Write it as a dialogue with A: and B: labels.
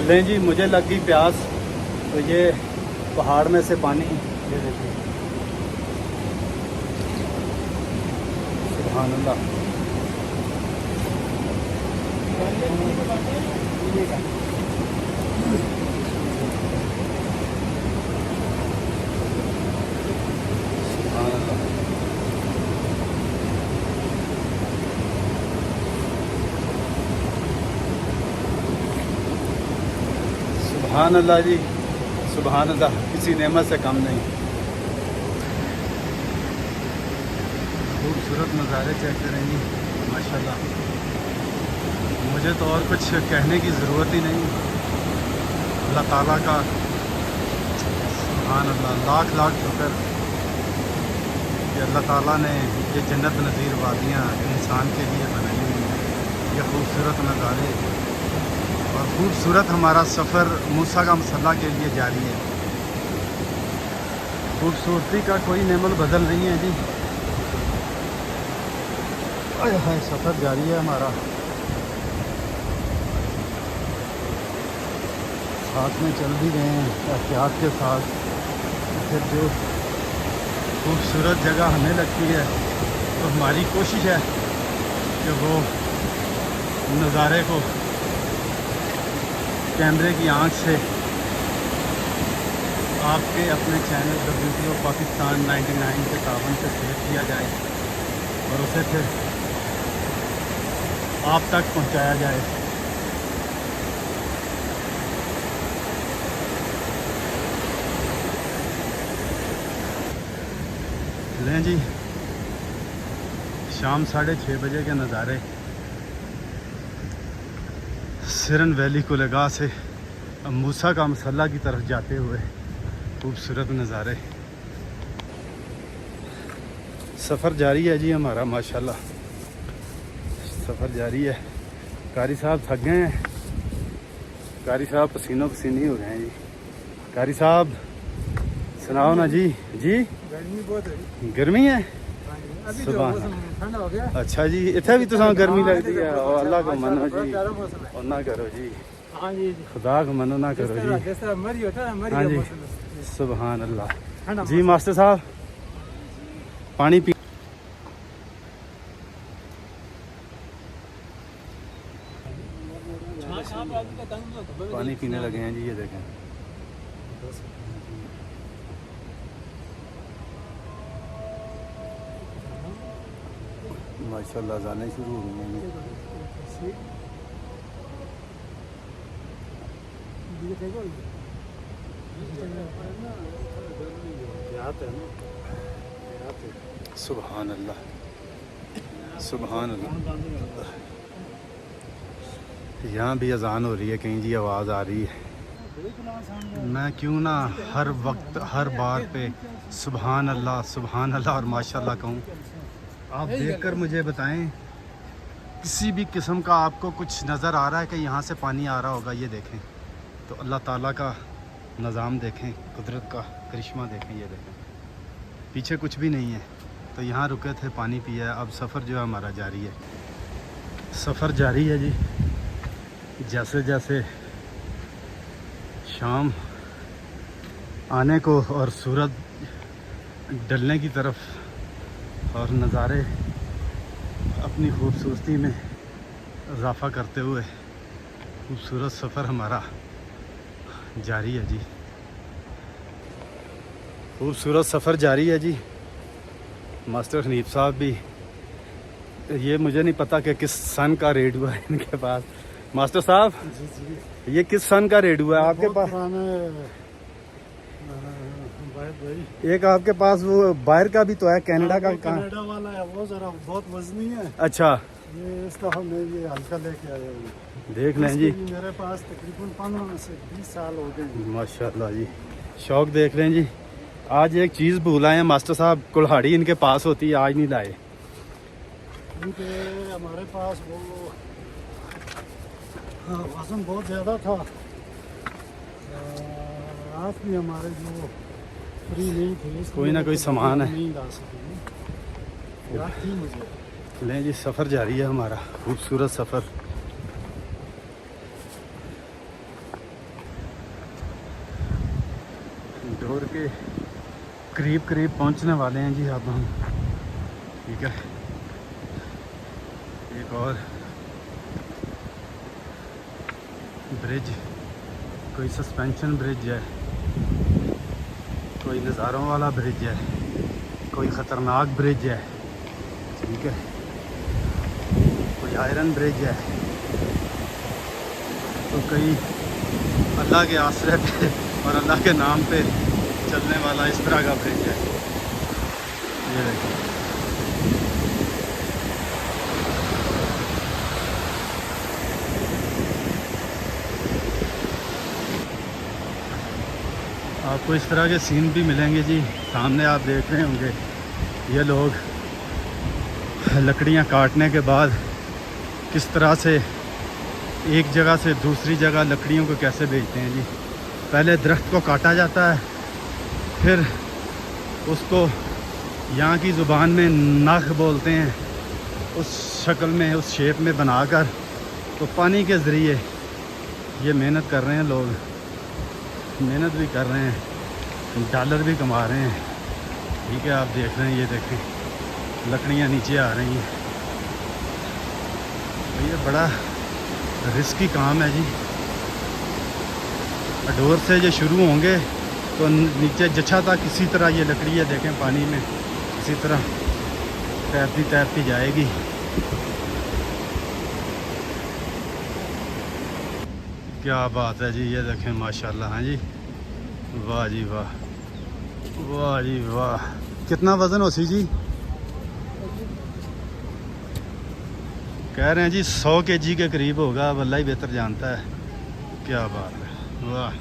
A: लें जी, मुझे लग गई प्यास, तो ये पहाड़ में से पानी ये देखिए, सुभान अल्लाह। सुभान अल्लाह जी, सुभान अल्लाह, किसी नेमत से कम नहीं। खूबसूरत नज़ारे चेक करेंगी माशाल्लाह। मुझे तो और कुछ कहने की ज़रूरत ही नहीं। अल्लाह ताला का सुभान अल्लाह, लाख लाख शुक्र कि अल्लाह ताला ने ये जन्नत नज़ीर वादियाँ इंसान के लिए बनाई हुई हैं। ये खूबसूरत नज़ारे और खूबसूरत हमारा सफ़र मूसा का मसल्ला के लिए जारी है। खूबसूरती का कोई नेमल बदल नहीं है जी। आय हाय, सफ़र जारी है हमारा। साथ में चल भी रहे हैं एहतियात के साथ। फिर जो खूबसूरत जगह हमें लगती है तो हमारी कोशिश है कि वो नज़ारे को कैमरे की आंख से आपके अपने channel the beauty of Pakistan 99 के तावन से शेयर किया जाए और उसे फिर आप तक पहुंचाया जाए। लें जी, शाम 6:30 बजे के नज़ारे सिरन वैली कुलेगा से मूसा का मसल्ला की तरफ जाते हुए खूबसूरत नज़ारे। सफ़र जारी है जी हमारा माशाल्लाह, सफ़र जारी है। कारी साहब थक गए हैं, कारी साहब पसीनों पसीनी हो गए हैं जी। कारी साहब सुनाओ ना जी। जी
B: गर्मी बहुत है।
A: गर्मी है,
B: अभी
A: सुबह
B: ठंडा हो गया।
A: अच्छा जी, इतना भी तो गर्मी लगती है। और अल्लाह को मनो जी और ना करो जी।
B: हाँ जी,
A: खुदा को मनो ना करो जी।
B: जिस तरह मरी होता है मरी
A: हाँ जी,
B: मौसम
A: सुभान अल्लाह
B: ठंडा
A: जी। मास्टर साहब पानी पी। पानी पीने लगे हैं जी, ये देखें। माशाल्लाह जाने शुरू हो गई हैं। सुभान अल्लाह, सुभान अल्लाह। यहाँ भी अजान हो रही है कहीं जी, आवाज़ आ रही है। मैं क्यों ना हर वक्त हर बार पे सुभान अल्लाह और माशाल्लाह कहूँ। आप देखकर मुझे बताएं किसी भी किस्म का आपको कुछ नज़र आ रहा है कि यहाँ से पानी आ रहा होगा। ये देखें तो अल्लाह ताला का निज़ाम देखें, कुदरत का करिश्मा देखें। ये देखें पीछे कुछ भी नहीं है, तो यहाँ रुके थे, पानी पिया। अब सफ़र जो है हमारा जारी है, सफ़र जारी है जी। जैसे जैसे शाम आने को और सूरज ढलने की तरफ और नज़ारे अपनी खूबसूरती में इजाफ़ा करते हुए खूबसूरत सफ़र हमारा जारी है जी। खूबसूरत सफ़र जारी है जी। मास्टर हनीफ साहब भी, ये मुझे नहीं पता कि किस सन का रेड हुआ है इनके पास। मास्टर साहब ये किस सन का रेड हुआ है आपके पास? एक आपके पास वो बाहर का भी तो है, कनाडा का।
B: कनाडा वाला है वो, जरा बहुत वजनी है।
A: अच्छा,
B: ये इसका हमने ये हल्का लेके आया हूँ।
A: देख लें जी।
B: मेरे पास तकरीबन 15 से 20 साल हो गए
A: माशाल्लाह जी, शौक देख लें जी। आज एक चीज़ भूल आए हैं मास्टर साहब, कुल्हाड़ी इनके पास होती है, आज नहीं लाए।
B: क्योंकि हमारे पास वो वजन बहुत ज़्यादा था। रात भी हमारे जो फ्री नहीं थे,
A: कोई ना कोई सामान है,
B: नहीं ला सके। याद थी मुझे।
A: लें जी, सफ़र जारी है हमारा, खूबसूरत सफ़र। डोर के करीब करीब पहुंचने वाले हैं जी अब हम। ठीक है, एक और ब्रिज, कोई सस्पेंशन ब्रिज है, कोई नज़ारों वाला ब्रिज है, कोई ख़तरनाक ब्रिज है। ठीक है, कोई आयरन ब्रिज है, तो कई अल्लाह के आसरे पे और अल्लाह के नाम पे चलने वाला इस तरह का ब्रिज है। ये देखिए, आपको इस तरह के सीन भी मिलेंगे जी। सामने आप देख रहे होंगे ये लोग लकड़ियां काटने के बाद किस तरह से एक जगह से दूसरी जगह लकड़ियों को कैसे भेजते हैं जी। पहले दरख्त को काटा जाता है, फिर उसको यहाँ की ज़ुबान में नख बोलते हैं, उस शक्ल में, उस शेप में बनाकर, तो पानी के ज़रिए ये मेहनत कर रहे हैं लोग, मेहनत भी कर रहे हैं, डॉलर भी कमा रहे हैं। ठीक है, आप देख रहे हैं, ये देखें लकड़ियाँ नीचे आ रही हैं। तो ये बड़ा रिस्की काम है जी। डोर से ये शुरू होंगे तो नीचे जच्छा तक इसी तरह ये लकड़ियाँ देखें पानी में इसी तरह तैरती तैरती जाएगी। क्या बात है जी, ये देखें माशाल्लाह। हाँ जी, वाह जी वाह, वाह जी वाह। कितना वज़न हो सी जी? कह रहे हैं जी 100 kg के करीब होगा, अब अल्लाह ही बेहतर जानता है। क्या बात है, वाह।